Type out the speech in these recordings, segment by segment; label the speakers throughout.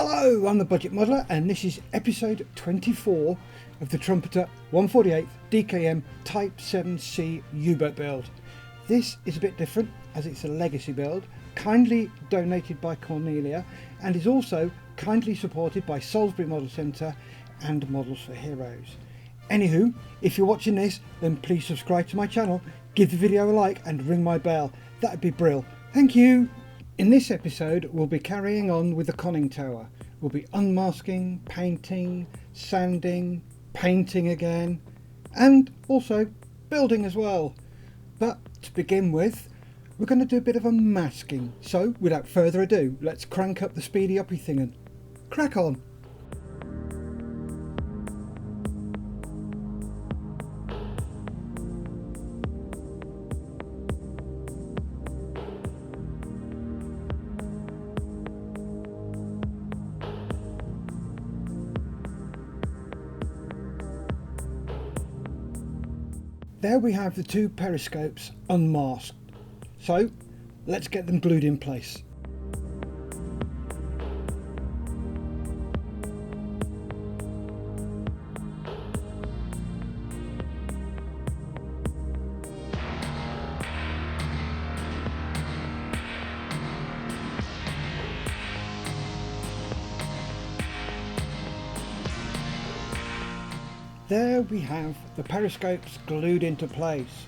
Speaker 1: Hello, I'm the Budget Modeller and this is episode 24 of the Trumpeter 148th DKM Type 7C U-boat build. This is a bit different as it's a legacy build, kindly donated by Cornelia and is also kindly supported by Salisbury Model Centre and Models for Heroes. Anywho, if you're watching this, then please subscribe to my channel, give the video a like and ring my bell. That'd be brill. Thank you! In this episode, we'll be carrying on with the conning tower. We'll be unmasking, painting, sanding, painting again, and also building as well. But to begin with, we're going to do a bit of a masking. So, without further ado, let's crank up the speedy uppy thing and crack on. There we have the two periscopes unmasked, so let's get them glued in place. There we have the periscopes glued into place.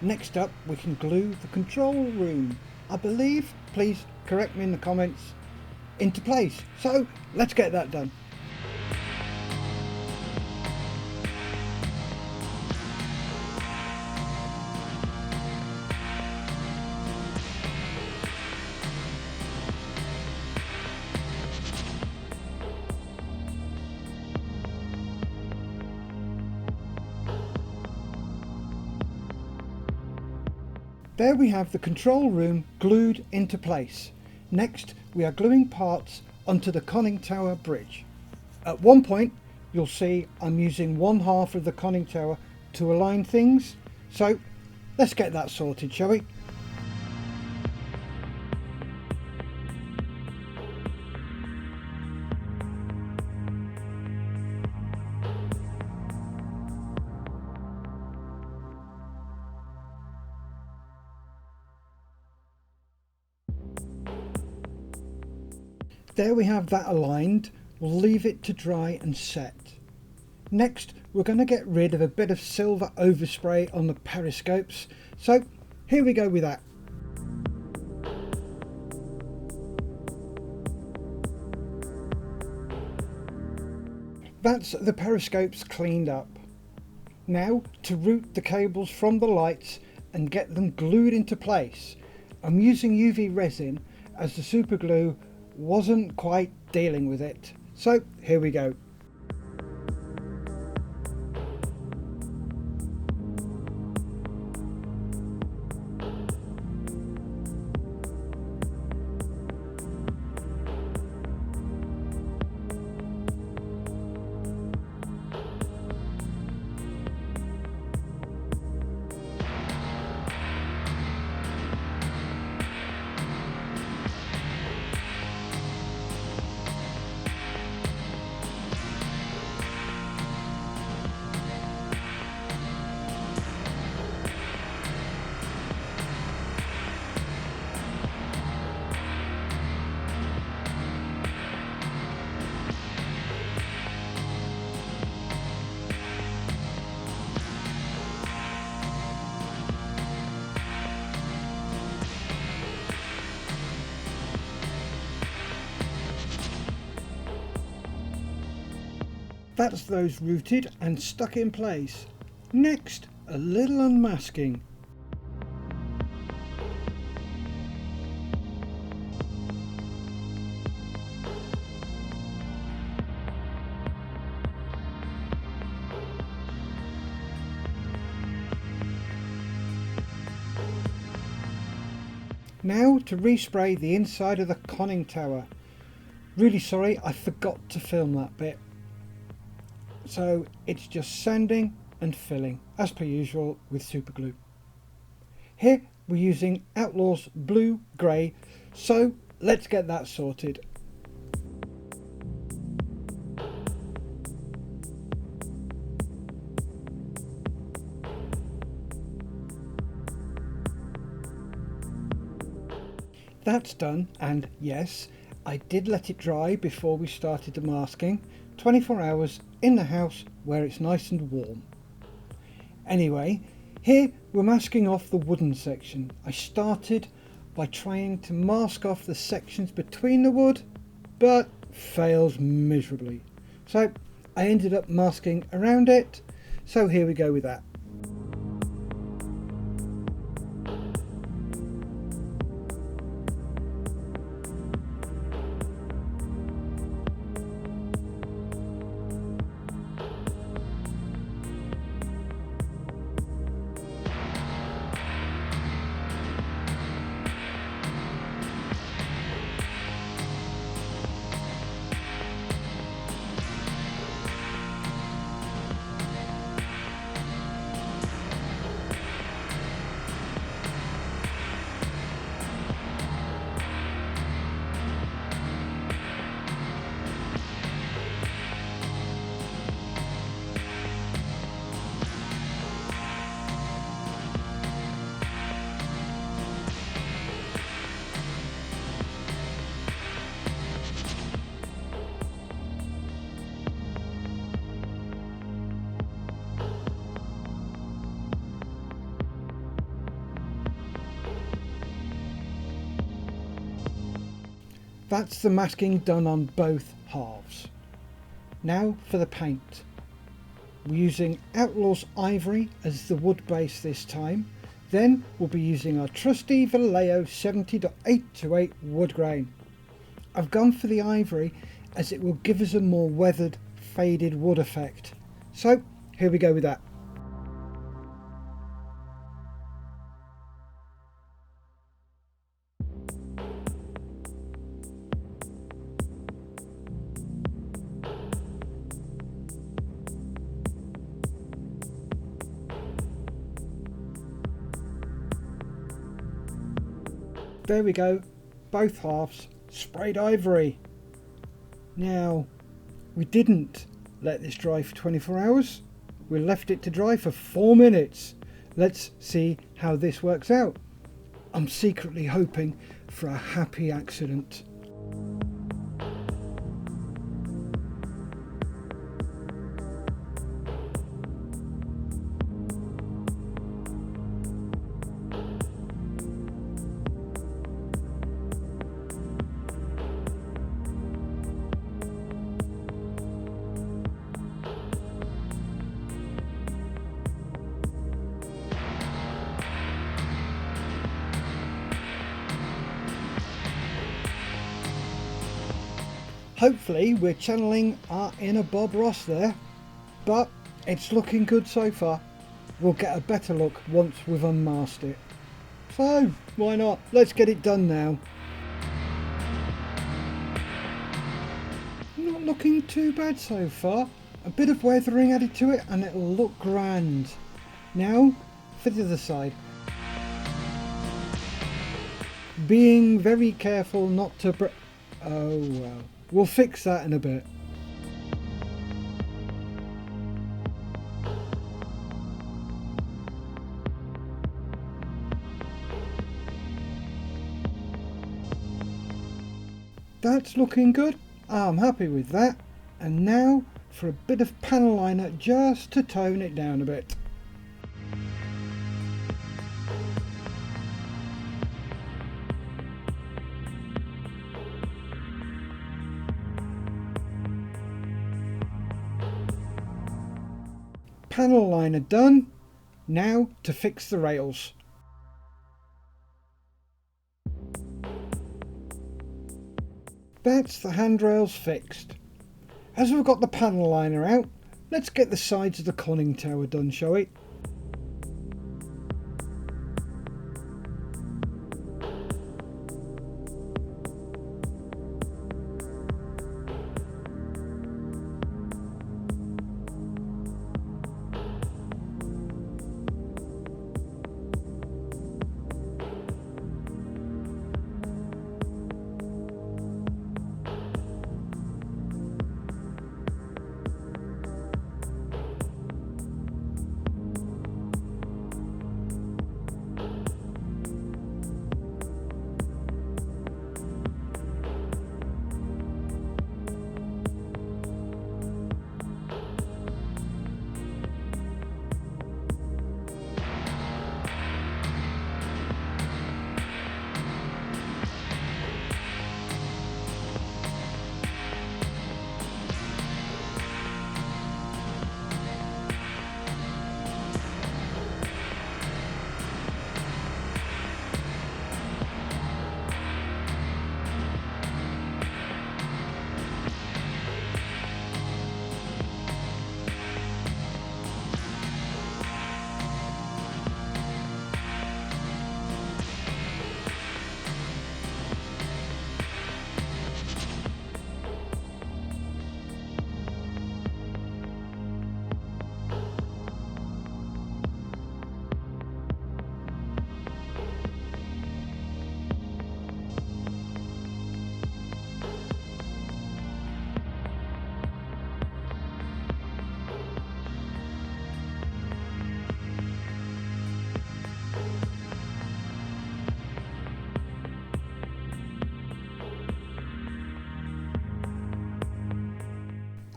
Speaker 1: Next up we can glue the control room, I believe, please correct me in the comments, into place. So let's get that done. There we have the control room glued into place. Next we are gluing parts onto the conning tower bridge. At one point you'll see I'm using one half of the conning tower to align things, so let's get that sorted, shall we? There we have that aligned. We'll leave it to dry and set. Next we're going to get rid of a bit of silver overspray on the periscopes, so here we go with that. That's the periscopes cleaned up. Now to route the cables from the lights and get them glued into place. I'm using UV resin as the super glue wasn't quite dealing with it, so here we go. That's those routed and stuck in place. Next, a little unmasking. Now to respray the inside of the conning tower. Really sorry, I forgot to film that bit. So it's just sanding and filling as per usual with super glue. Here we're using Outlaw's blue grey, so let's get that sorted. That's done, and yes, I did let it dry before we started the masking. 24 hours in the house where it's nice and warm. Anyway, here we're masking off the wooden section. I started by trying to mask off the sections between the wood, but fails miserably. So I ended up masking around it, so here we go with that. That's the masking done on both halves. Now for the paint. We're using Outlaw's Ivory as the wood base this time. Then we'll be using our trusty Vallejo 70.828 wood grain. I've gone for the ivory as it will give us a more weathered, faded wood effect. So here we go with that. There we go, both halves sprayed ivory. Now, we didn't let this dry for 24 hours. We left it to dry for 4 minutes. Let's see how this works out. I'm secretly hoping for a happy accident. Hopefully we're channeling our inner Bob Ross there, but it's looking good so far. We'll get a better look once we've unmasked it. So why not? Let's get it done now. Not looking too bad so far. A bit of weathering added to it and it'll look grand. Now for the other side. Being very careful not to oh well. We'll fix that in a bit. That's looking good. I'm happy with that. And now for a bit of panel liner just to tone it down a bit. Panel liner done. Now to fix the rails. That's the handrails fixed. As we've got the panel liner out, let's get the sides of the conning tower done, shall we?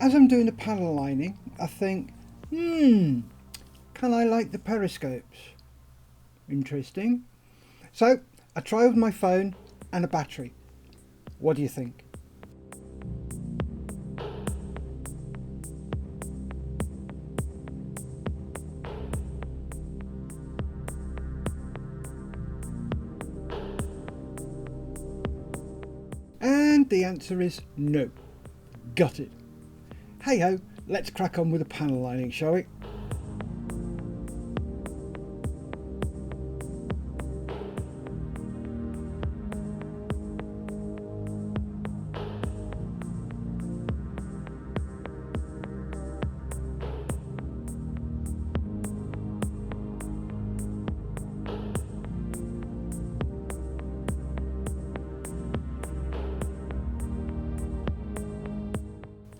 Speaker 1: As I'm doing the panel lining, I think, can I light the periscopes? Interesting. So I try with my phone and a battery. What do you think? And the answer is no. Got it. Hey ho, let's crack on with the panel lining, shall we?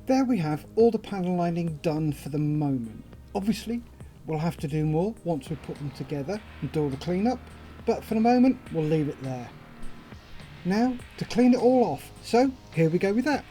Speaker 1: There we have all the panel lining done for the moment. Obviously, we'll have to do more once we put them together and do all the cleanup, but for the moment, we'll leave it there. Now, to clean it all off, so here we go with that.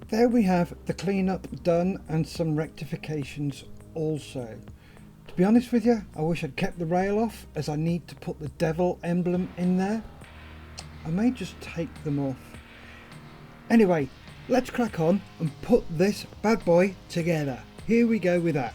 Speaker 1: There we have the cleanup done and some rectifications also. To be honest with you, I wish I'd kept the rail off as I need to put the devil emblem in there. I may just take them off. Anyway, let's crack on and put this bad boy together. Here we go with that.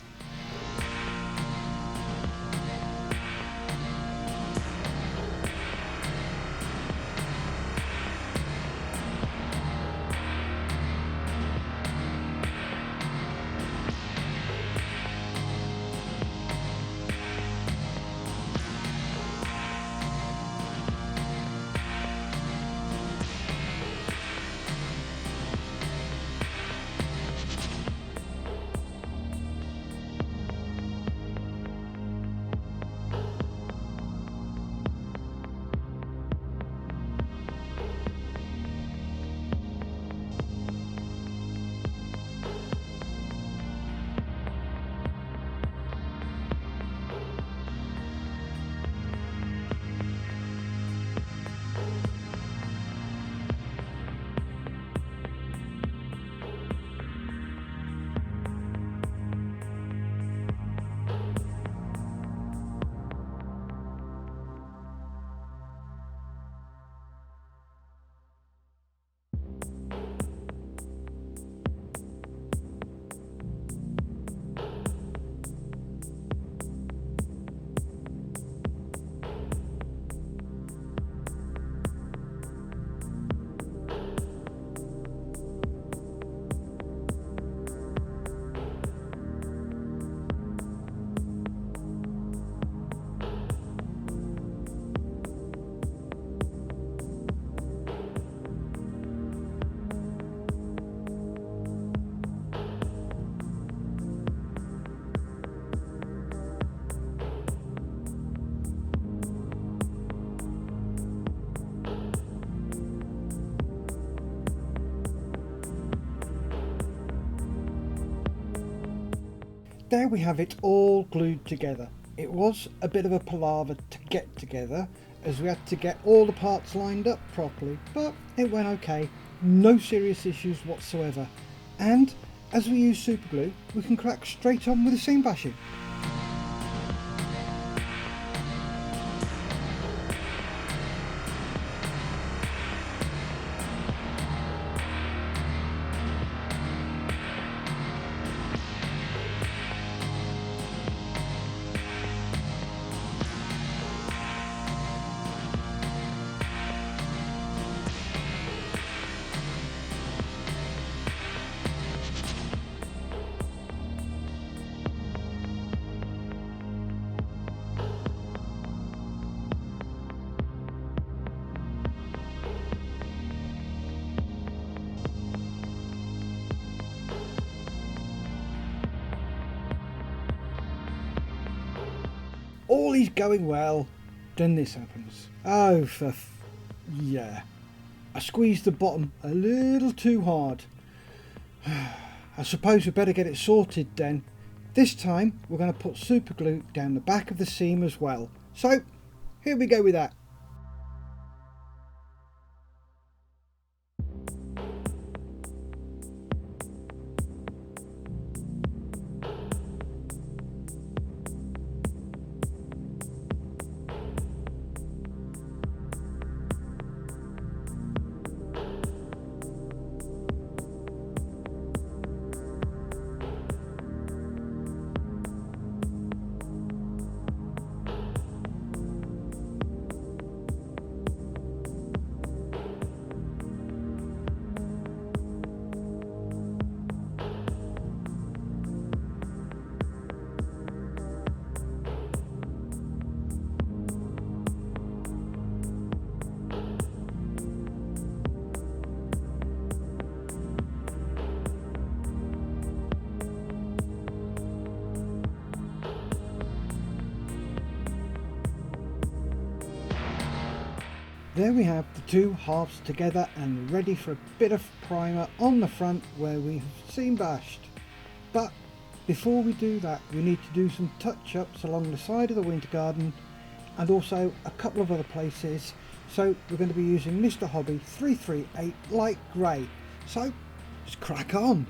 Speaker 1: There we have it all glued together. It was a bit of a palaver to get together as we had to get all the parts lined up properly, but it went okay. No serious issues whatsoever. And as we use super glue, we can crack straight on with the seam bashing. All is going well, then this happens. Oh, yeah. I squeezed the bottom a little too hard. I suppose we better get it sorted then. This time we're going to put super glue down the back of the seam as well. So here we go with that. There we have the two halves together and ready for a bit of primer on the front where we've seam bashed. But before we do that, we need to do some touch-ups along the side of the winter garden and also a couple of other places. So we're going to be using Mr. Hobby 338 light grey. So let's crack on.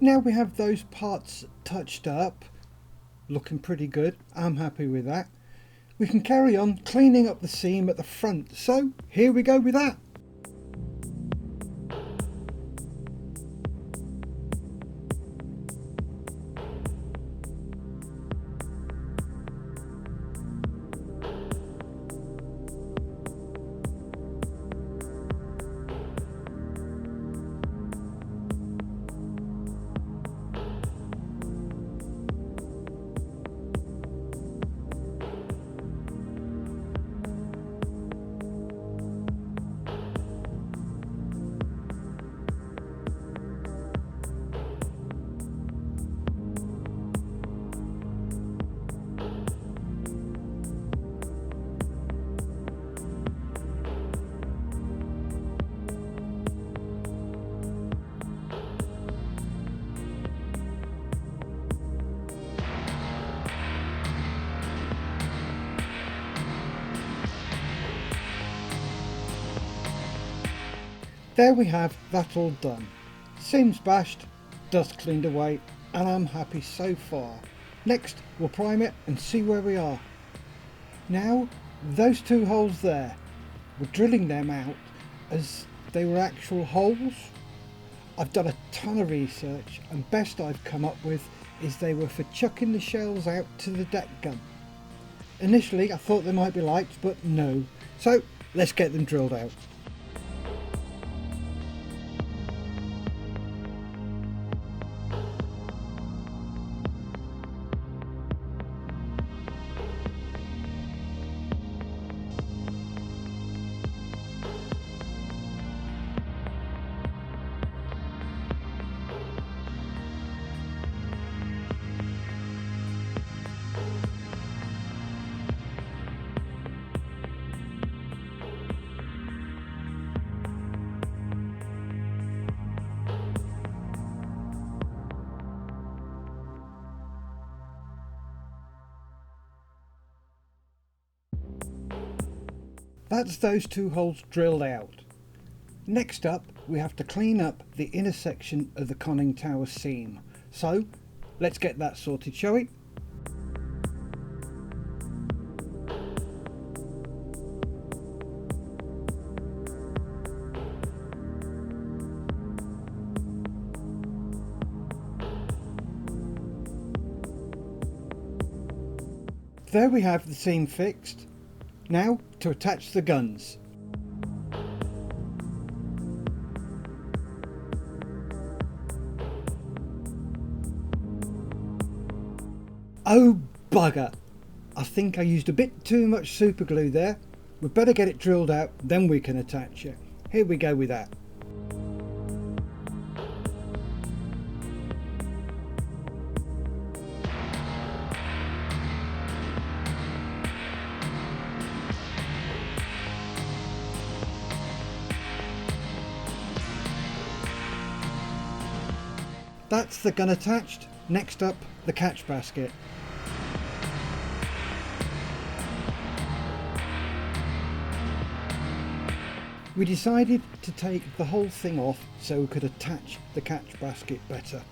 Speaker 1: Now we have those parts touched up, looking pretty good. I'm happy with that. We can carry on cleaning up the seam at the front, so here we go with that. There we have that all done. Seams bashed, dust cleaned away, and I'm happy so far. Next we'll prime it and see where we are. Now those two holes there, we're drilling them out as they were actual holes. I've done a ton of research and best I've come up with is they were for chucking the shells out to the deck gun. Initially I thought they might be lights, but no, so let's get them drilled out. That's those two holes drilled out. Next up, we have to clean up the intersection of the conning tower seam. So, let's get that sorted, shall we? There we have the seam fixed. Now to attach the guns. Oh bugger! I think I used a bit too much super glue there. We'd better get it drilled out, then we can attach it. Here we go with that. That's the gun attached. Next up, the catch basket. We decided to take the whole thing off so we could attach the catch basket better.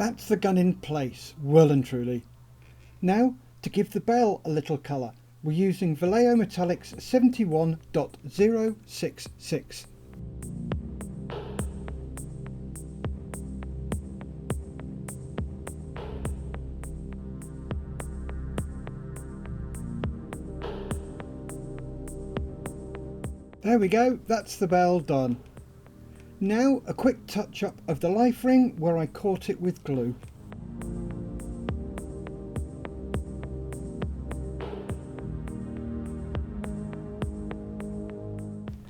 Speaker 1: That's the gun in place, well and truly. Now, to give the bell a little colour, we're using Vallejo Metallics 71.066. There we go, that's the bell done. Now a quick touch up of the life ring where I caught it with glue.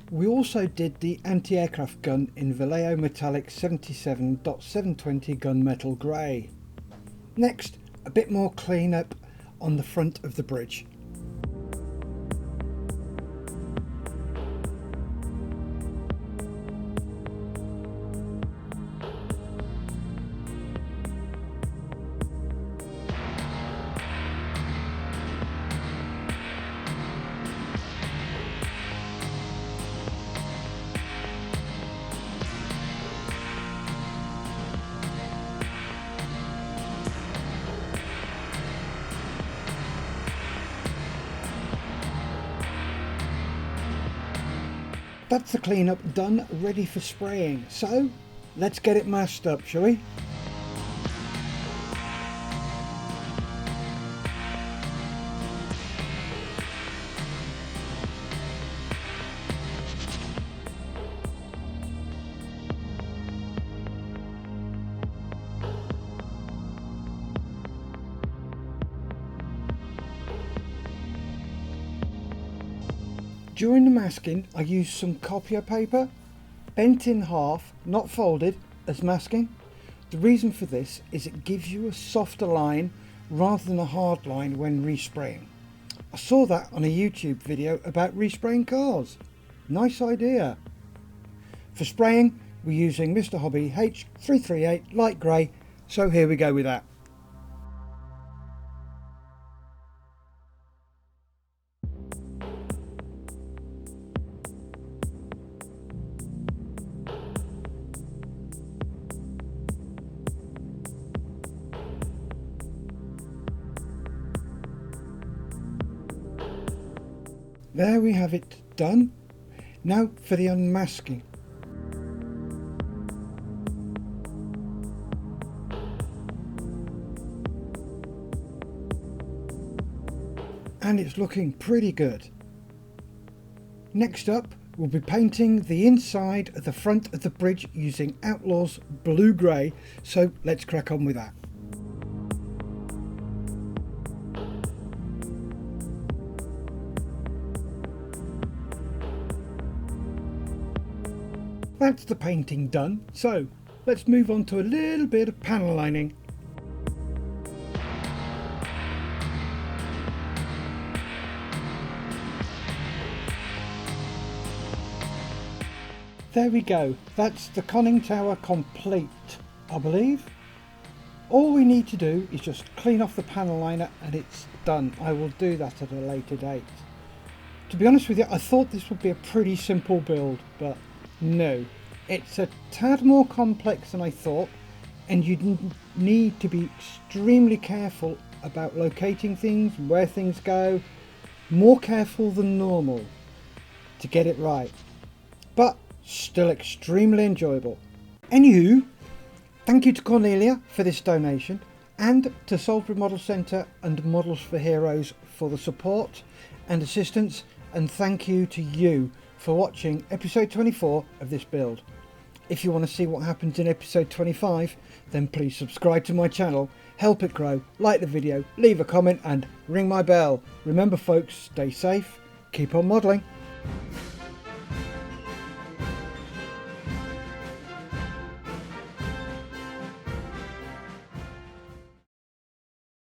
Speaker 1: We also did the anti-aircraft gun in Vallejo Metallic 77.720 Gunmetal Grey. Next, a bit more clean up on the front of the bridge. That's the cleanup done, ready for spraying. So, let's get it masked up, shall we? During the masking I used some copier paper, bent in half, not folded, as masking. The reason for this is it gives you a softer line rather than a hard line when respraying. I saw that on a YouTube video about respraying cars. Nice idea. For spraying, we're using Mr. Hobby H338 light grey, so here we go with that. There we have it done. Now for the unmasking. And it's looking pretty good. Next up, we'll be painting the inside of the front of the bridge using Outlaw's blue grey, so let's crack on with that. That's the painting done, so let's move on to a little bit of panel lining. There we go, that's the conning tower complete, I believe. All we need to do is just clean off the panel liner and it's done. I will do that at a later date. To be honest with you, I thought this would be a pretty simple build, but no, it's a tad more complex than I thought, and you need to be extremely careful about locating things, where things go, more careful than normal to get it right, but still extremely enjoyable. Anywho, thank you to Cornelia for this donation, and to Salisbury Model Centre and Models for Heroes for the support and assistance, and thank you to you for watching episode 24 of this build. If you want to see what happens in episode 25, then please subscribe to my channel, help it grow, like the video, leave a comment and ring my bell. Remember folks, stay safe, keep on modelling.